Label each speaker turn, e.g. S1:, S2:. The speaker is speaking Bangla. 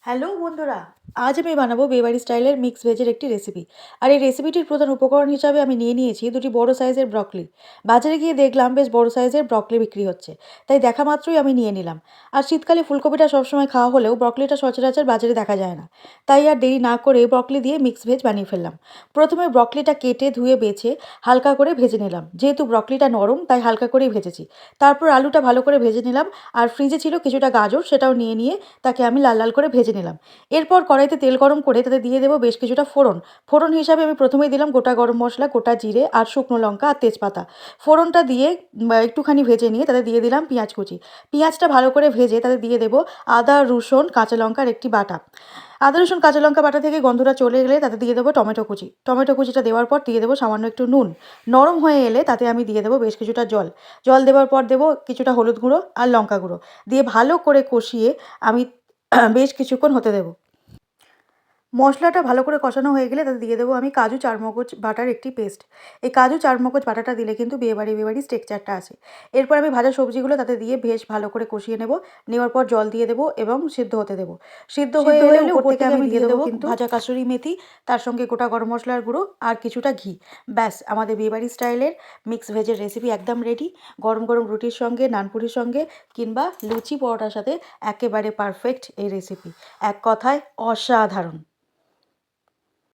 S1: হ্যালো বন্ধুরা, আজ আমি বানাবো বিয়েবাড়ি স্টাইলের মিক্স ভেজের একটি রেসিপি। আর এই রেসিপিটির প্রধান উপকরণ হিসাবে আমি নিয়ে নিয়েছি দুটি বড় সাইজের ব্রকলি। বাজারে গিয়ে দেখলাম বেশ বড় সাইজের ব্রকলি বিক্রি হচ্ছে, তাই দেখা মাত্রই আমি নিয়ে নিলাম। আর শীতকালে ফুলকপিটা সবসময় খাওয়া হলেও ব্রকলিটা সচরাচর বাজারে দেখা যায় না, তাই আর দেরি না করে ব্রকলি দিয়ে মিক্স ভেজ বানিয়ে ফেললাম। প্রথমে ব্রকলিটা কেটে ধুয়ে বেছে হালকা করে ভেজে নিলাম, যেহেতু ব্রকলিটা নরম তাই হালকা করেই ভেজেছি। তারপর আলুটা ভালো করে ভেজে নিলাম, আর ফ্রিজে ছিল কিছুটা গাজর, সেটাও নিয়ে নিয়ে তাকে আমি লাল লাল করে ভেজে নিলাম। এরপর কড়াইতে তেল গরম করে তাতে দিয়ে দেবো বেশ কিছুটা ফোড়ন। ফোড়ন হিসাবে আমি প্রথমেই দিলাম গোটা গরম মশলা, গোটা জিরে আর শুকনো লঙ্কা আর তেজপাতা। ফোড়নটা দিয়ে একটুখানি ভেজে নিয়ে তাতে দিয়ে দিলাম পেঁয়াজ কুচি। পেঁয়াজটা ভালো করে ভেজে তাতে দিয়ে দেবো আদা, রসুন, কাঁচা লঙ্কার একটি বাটা। আদা, রসুন, কাঁচা লঙ্কা বাটা থেকে গন্ধটা চলে গেলে তাতে দিয়ে দেবো টমেটো কুচি। টমেটো কুচিটা দেওয়ার পর দিয়ে দেবো সামান্য একটু নুন। নরম হয়ে এলে তাতে আমি দিয়ে দেবো বেশ কিছুটা জল। জল দেওয়ার পর দেবো কিছুটা হলুদ গুঁড়ো আর লঙ্কা গুঁড়ো। দিয়ে ভালো করে কষিয়ে আমি বেশ কিছুক্ষণ হতে দেবো। মশলাটা ভালো করে কষানো হয়ে গেলে তাতে দিয়ে দেবো আমি কাজু চারমগজ বাটার একটি পেস্ট। এই কাজু চারমগজ বাটাটা দিলে কিন্তু বিয়েবাড়ি টেক্সচারটা আসে। এরপর আমি ভাজা সবজিগুলো তাতে দিয়ে বেশ ভালো করে কষিয়ে নেব। নেওয়ার পর জল দিয়ে দেবো এবং সিদ্ধ হতে দেবো। সিদ্ধ হয়ে এলে উপর থেকে আমি দিয়ে দেবো কিন্তু ভাজা কাসুরি মেথি, তার সঙ্গে গোটা গরম মশলার গুঁড়ো আর কিছুটা ঘি। ব্যাস, আমাদের বিয়েবাড়ি স্টাইলের মিক্স ভেজের রেসিপি একদম রেডি। গরম গরম রুটির সঙ্গে, নানপুরির সঙ্গে কিংবা লুচি পরোটার সাথে একেবারে পারফেক্ট এই রেসিপি। এক কথায় অসাধারণ।